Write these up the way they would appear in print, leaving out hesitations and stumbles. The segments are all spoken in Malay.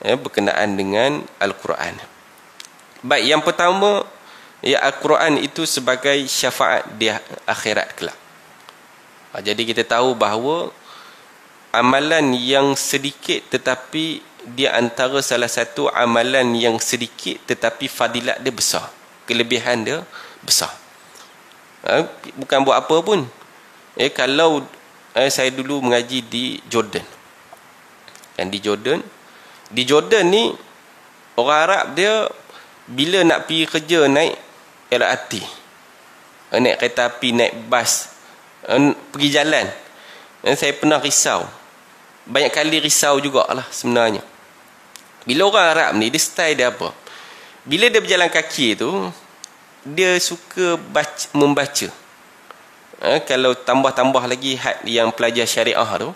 Berkenaan dengan Al-Quran. Baik, yang pertama, ya, Al-Quran itu sebagai syafaat di akhirat kelak. Jadi kita tahu bahawa amalan yang sedikit tetapi dia antara salah satu amalan yang sedikit tetapi fadilat dia besar, kelebihan dia besar. Bukan buat apa pun. Kalau saya dulu mengaji di Jordan. Dan di Jordan ni orang Arab dia bila nak pergi kerja naik LRT, naik kereta api, naik bas, pergi jalan. Saya pernah risau. Banyak kali risau jugalah sebenarnya. Bila orang Arab ni, dia style dia apa? Bila dia berjalan kaki tu, dia suka membaca. Kalau tambah-tambah lagi had yang pelajar syariah tu,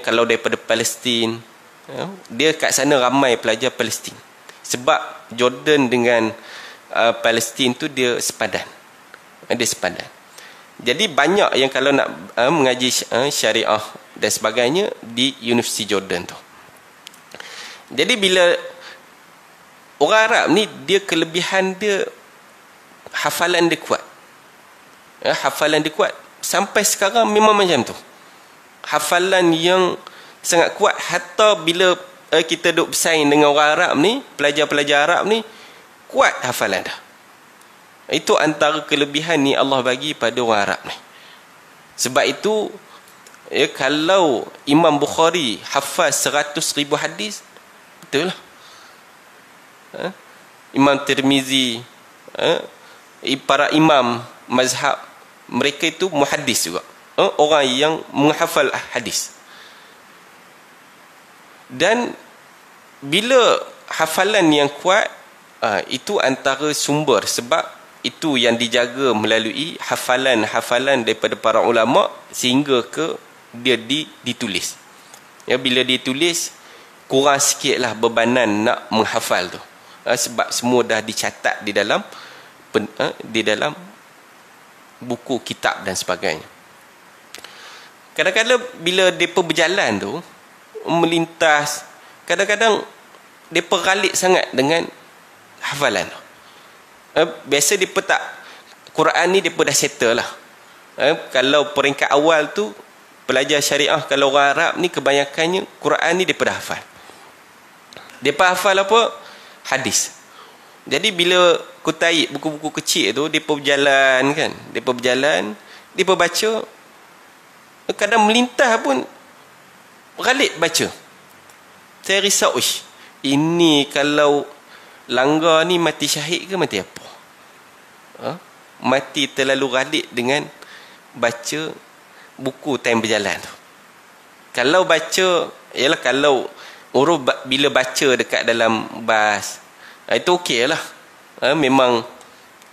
kalau daripada Palestin, dia kat sana ramai pelajar Palestin. Sebab Jordan dengan Palestin tu dia sepadan. Dia sepadan. Jadi banyak yang kalau nak mengaji syariah dan sebagainya di Universiti Jordan tu. Jadi bila orang Arab ni, dia kelebihan dia hafalan dia kuat. Hafalan dia kuat. Sampai sekarang memang macam tu. Hafalan yang sangat kuat. Hatta bila kita duk bersaing dengan orang Arab ni, pelajar-pelajar Arab ni, kuat hafalan dah. Itu antara kelebihan ni Allah bagi pada orang Arab ni. Sebab itu, kalau Imam Bukhari hafaz 100,000 hadis, betul lah. Imam Tirmizi, para imam mazhab, mereka itu muhaddis juga. Orang yang menghafal hadis. Dan bila hafalan yang kuat, itu antara sumber, sebab itu yang dijaga melalui hafalan-hafalan daripada para ulama sehingga ke dia ditulis. Bila ditulis, kurang sikitlah bebanan nak menghafal tu. Sebab semua dah dicatat di dalam buku kitab dan sebagainya. Kadang-kadang bila mereka berjalan tu, melintas, kadang-kadang mereka ralik sangat dengan hafalan. Biasa mereka tak, Quran ni mereka dah settle lah. Kalau peringkat awal tu, pelajar syariah, kalau orang Arab ni kebanyakannya Quran ni mereka dah hafal. Mereka hafal apa? Hadis. Jadi bila kutaib buku-buku kecil tu, mereka berjalan kan, mereka berjalan, mereka baca, kadang melintas pun ralik baca. Saya risau, ini kalau langgar ni mati syahid ke mati apa? Mati terlalu ralik dengan baca buku time berjalan tu. Kalau baca, ialah kalau urus bila baca dekat dalam bas, itu okey lah. Memang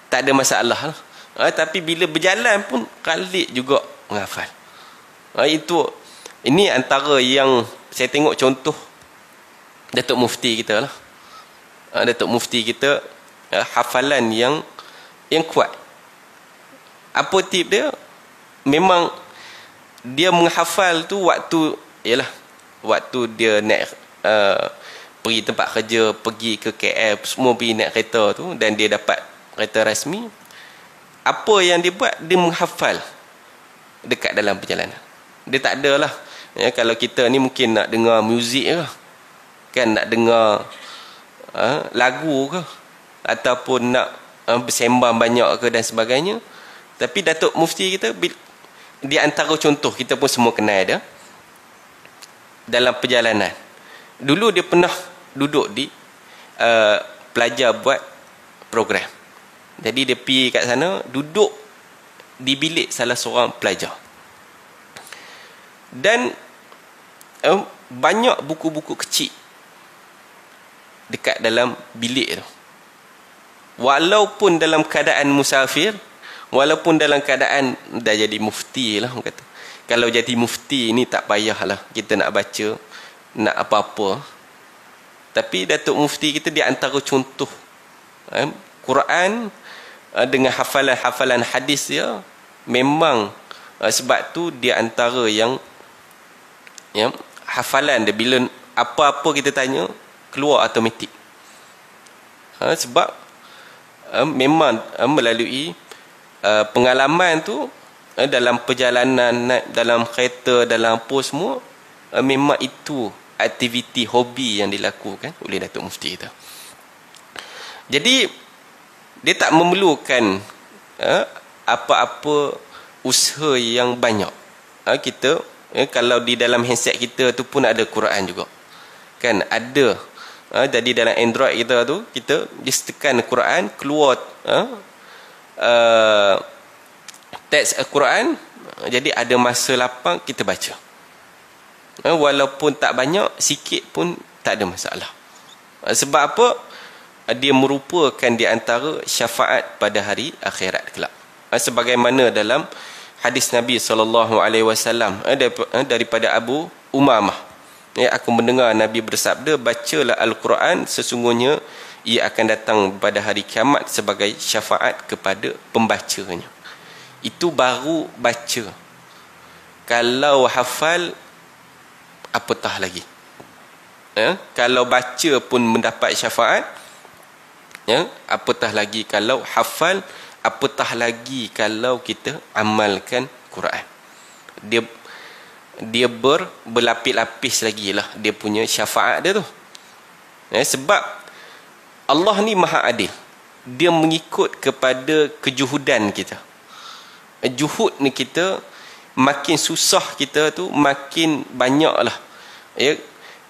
tak ada masalah lah. Tapi bila berjalan pun ralik juga menghafal. Ini antara yang saya tengok contoh Datuk Mufti kita lah. Datuk Mufti kita, hafalan yang kuat. Apa tip dia? Memang dia menghafal tu waktu dia naik pergi tempat kerja, pergi ke KL, semua pergi naik kereta tu, dan dia dapat kereta rasmi. Apa yang dia buat, dia menghafal dekat dalam perjalanan. Dia tak ada lah. Kalau kita ni mungkin nak dengar muzik ke, kan, nak dengar lagu ke, ataupun nak bersembang banyak ke dan sebagainya. Tapi Datuk Mufti kita, di antara contoh kita pun semua kenal dia, dalam perjalanan dulu dia pernah duduk di pelajar buat program. Jadi dia pergi kat sana, duduk di bilik salah seorang pelajar, dan banyak buku-buku kecil dekat dalam bilik tu. Walaupun dalam keadaan musafir, walaupun dalam keadaan dah jadi mufti lah, kata, kalau jadi mufti ni tak payahlah kita nak baca, nak apa-apa. Tapi Datuk Mufti kita di antara contoh Quran dengan hafalan-hafalan hadis dia, memang sebab tu dia antara yang hafalan dia, bila apa-apa kita tanya keluar automatik. Sebab memang melalui pengalaman tu, dalam perjalanan, dalam kereta, dalam apa semua, memang itu aktiviti hobi yang dilakukan oleh Datuk Mufti kita. Jadi dia tak memerlukan apa-apa usaha yang banyak. Kita kalau di dalam handset kita tu pun ada Quran juga, kan ada. Jadi dalam Android kita tu, kita just tekan Quran, keluar teks Al-Quran. Jadi ada masa lapang kita baca, walaupun tak banyak, sikit pun tak ada masalah. Sebab apa? Dia merupakan di antara syafaat pada hari akhirat kelak. Sebagaimana dalam hadis Nabi SAW daripada Abu Umamah, aku mendengar Nabi bersabda, bacalah Al-Quran, sesungguhnya ia akan datang pada hari kiamat sebagai syafaat kepada pembacanya. Itu baru baca. Kalau hafal, apatah lagi. Kalau baca pun mendapat syafaat, apatah lagi kalau hafal, apatah lagi kalau kita amalkan Quran. Dia berlapis-lapis lagi lah dia punya syafaat dia tu. Sebab Allah ni maha adil. Dia mengikut kepada kejuhudan kita. Juhud ni kita, makin susah kita tu, makin banyak lah.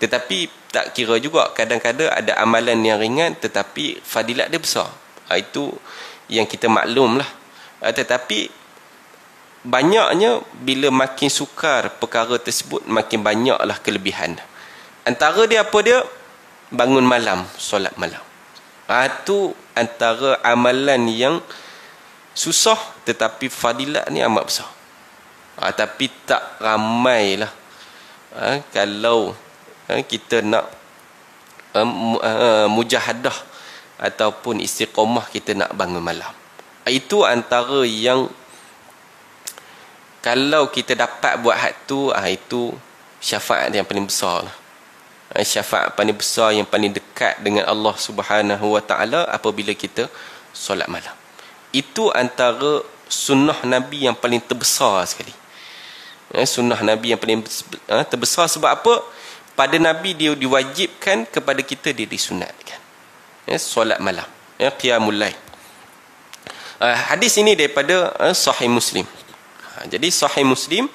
Tetapi tak kira juga, kadang-kadang ada amalan yang ringan tetapi fadilat dia besar. Itu yang kita maklum lah. Tetapi banyaknya, bila makin sukar perkara tersebut, makin banyaklah kelebihan. Antara dia apa dia? Bangun malam, solat malam. Itu antara amalan yang susah tetapi fadilat ni amat besar. Tapi tak ramai lah. Kalau kita nak mujahadah ataupun istiqamah, kita nak bangun malam. Itu antara yang kalau kita dapat buat hak tu, itu syafaat yang paling besar lah. Syafaat paling besar, yang paling dekat dengan Allah Subhanahu Wa Taala apabila kita solat malam. Itu antara sunnah Nabi yang paling terbesar sekali. Sunnah Nabi yang paling terbesar. Sebab apa? Pada Nabi dia diwajibkan, kepada kita dia disunatkan. Solat malam, qiyamul lail. Hadis ini daripada Sahih Muslim. Jadi Sahih Muslim,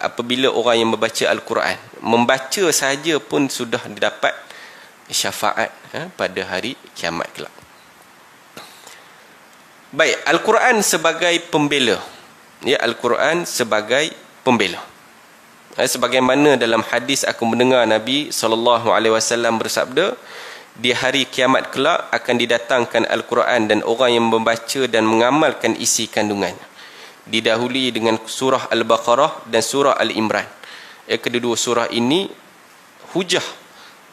apabila orang yang membaca Al-Quran, membaca saja pun sudah didapat syafaat pada hari kiamat kelak. Baik, Al-Quran sebagai pembela. Al-Quran sebagai pembela. Sebagaimana dalam hadis, aku mendengar Nabi SAW bersabda, di hari kiamat kelak akan didatangkan Al-Quran dan orang yang membaca dan mengamalkan isi kandungannya. Didahului dengan surah Al-Baqarah dan surah Al-Imran. Kedua-dua surah ini hujah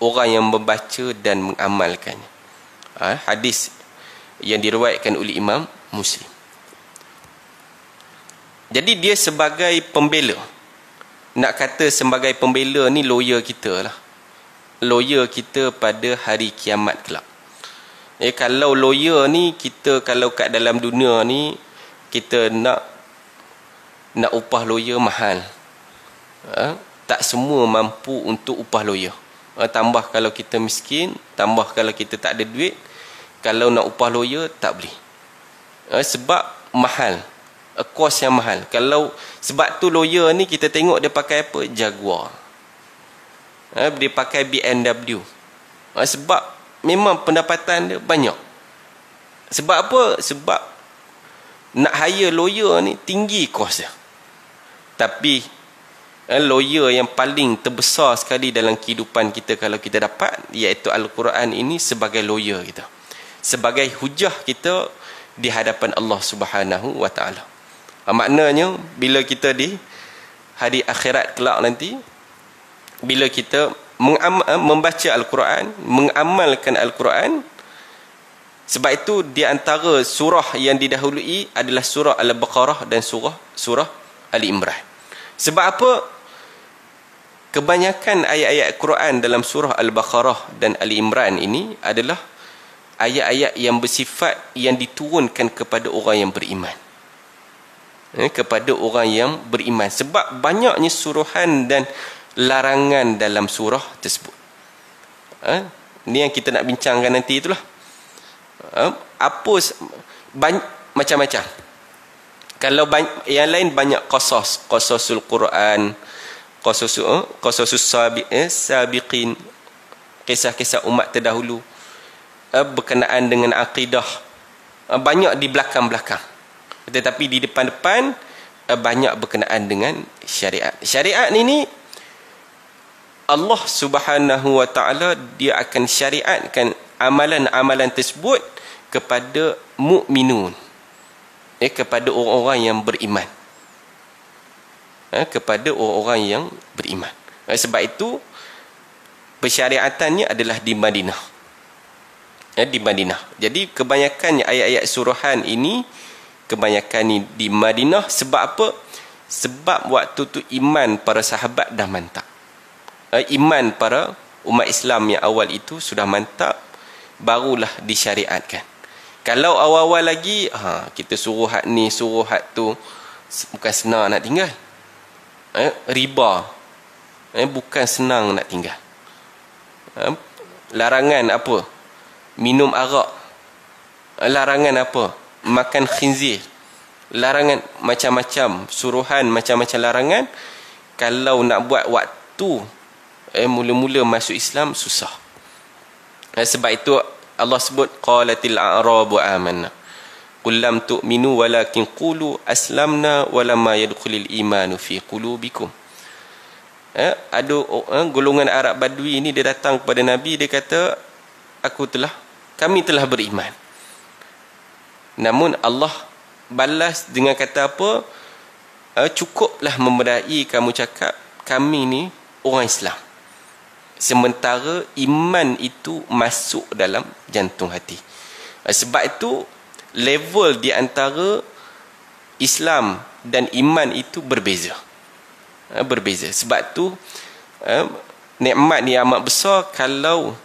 orang yang membaca dan mengamalkannya. Hadis yang diriwayatkan oleh Imam Muslim. Jadi dia sebagai pembela. Nak kata sebagai pembela ni lawyer kita lah. Lawyer kita pada hari kiamat kelak. Kalau lawyer ni, kita kalau kat dalam dunia ni, kita nak upah lawyer mahal. Tak semua mampu untuk upah lawyer. Tambah kalau kita miskin, tambah kalau kita tak ada duit. Kalau nak upah lawyer, tak boleh. Sebab mahal. Kos yang mahal. Sebab tu lawyer ni kita tengok dia pakai apa? Jaguar. Dia pakai BMW. Sebab memang pendapatan dia banyak. Sebab apa? Sebab nak hire lawyer ni tinggi kos dia. Tapi lawyer yang paling terbesar sekali dalam kehidupan kita kalau kita dapat, iaitu Al-Quran ini sebagai lawyer kita. Sebagai hujah kita di hadapan Allah Subhanahu Wa Taala. Maknanya bila kita di hari akhirat kelak nanti, bila kita membaca Al-Quran, mengamalkan Al-Quran, Sebab itu di antara surah yang didahului adalah surah Al-Baqarah dan surah Ali Imran. Sebab apa? Kebanyakan ayat-ayat Quran dalam surah Al-Baqarah dan Ali Imran ini adalah ayat-ayat yang bersifat yang diturunkan kepada orang yang beriman. Kepada orang yang beriman. Sebab banyaknya suruhan dan larangan dalam surah tersebut. Ini yang kita nak bincangkan nanti itulah. Macam-macam. Kalau yang lain banyak qasasul Quran, qasasus sabiqin, kisah-kisah umat terdahulu, berkenaan dengan akidah, banyak di belakang-belakang. Tetapi di depan-depan banyak berkenaan dengan syariat. Syariat ini Allah Subhanahu wa taala dia akan syariatkan amalan-amalan tersebut kepada mukminun, kepada orang-orang yang beriman, kepada orang-orang yang beriman. Sebab itu persyariatannya adalah di Madinah, di Madinah. Jadi kebanyakan ayat-ayat suruhan ini kebanyakan di Madinah. Sebab apa? Sebab waktu tu iman para sahabat dah mantap. Iman para umat Islam yang awal itu sudah mantap, barulah disyariatkan. Kalau awal-awal lagi kita suruh hak ni, suruh hak tu, bukan senang nak tinggal. Riba bukan senang nak tinggal. Larangan apa? Minum arak. Larangan apa? Makan khinzir. Larangan macam-macam, suruhan macam-macam larangan. Kalau nak buat waktu mula-mula masuk Islam susah. Sebab itu Allah sebut qalatil a'rabu amanna qul lam tu'minu walakin qulu aslamna walamma yadkhulul imanu fi qulubikum. Ada golongan Arab Badui ini, dia datang kepada Nabi, dia kata kami telah beriman. Namun Allah balas dengan kata apa? Cukuplah memadai kamu cakap kami ni orang Islam, sementara iman itu masuk dalam jantung hati. Sebab itu level di antara Islam dan iman itu berbeza. Berbeza. Sebab tu nikmat ni amat besar kalau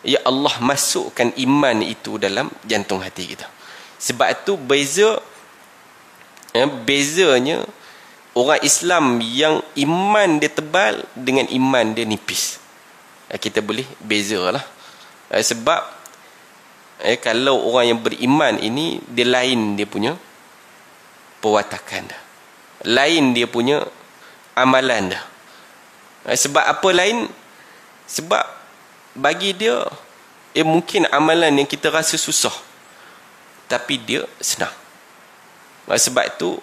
ya Allah masukkan iman itu dalam jantung hati kita. Sebab itu bezanya orang Islam yang iman dia tebal dengan iman dia nipis. Kita boleh bezalah. Sebab kalau orang yang beriman ini, dia lain dia punya perwatakan dah, lain dia punya amalan dah. Sebab apa lain? Sebab bagi dia mungkin amalan yang kita rasa susah, tapi dia senang. Sebab itu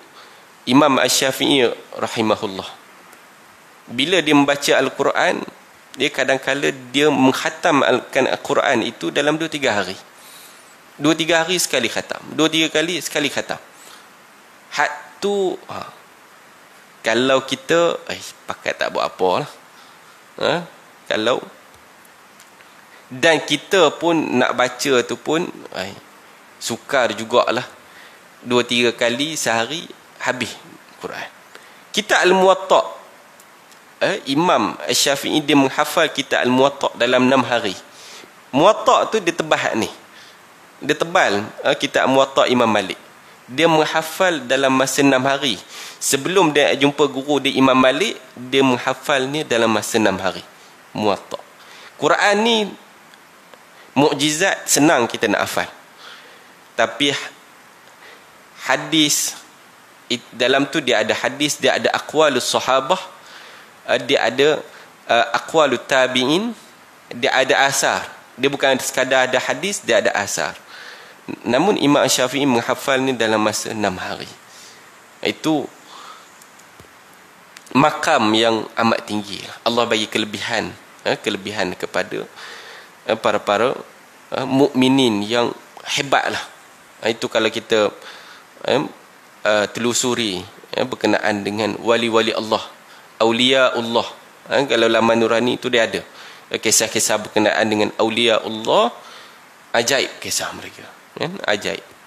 Imam Asy-Syafi'i rahimahullah, bila dia membaca Al-Quran, dia kadang-kala dia mengkhatamkan Al-Quran itu dalam 2-3 hari. 2-3 hari sekali khatam. 2-3 kali sekali khatam. Had tu kalau kita pakat tak buat apa lah. Kalau dan kita pun nak baca tu pun sukar jugalah. 2-3 kali sehari habis Quran. Kita Al-Muwatta', Imam Asy-Syafi'i dia menghafal kitab Al-Muwatta' dalam 6 hari. Muwatta' tu dia tebal ni. Dia tebal kitab Muwatta' Imam Malik. Dia menghafal dalam masa 6 hari. Sebelum dia jumpa guru dia Imam Malik, dia menghafalnya dalam masa 6 hari. Muwatta'. Quran ni mukjizat, senang kita nak hafal. Tapi hadis dalam tu dia ada hadis, dia ada aqwalus sahabah, dia ada aqwalut tabi'in, dia ada asar. Dia bukan sekadar ada hadis, dia ada asar. Namun Imam Syafi'i menghafal ni dalam masa 6 hari. Itu makam yang amat tinggi. Allah bagi kelebihan kepada para mukminin yang hebatlah. Itu kalau kita telusuri berkenaan dengan wali-wali Allah, Aulia Allah. Kalau laman Nurani itu dia ada kisah-kisah berkenaan dengan Aulia Allah, ajaib kisah mereka. Kan? Ajaib.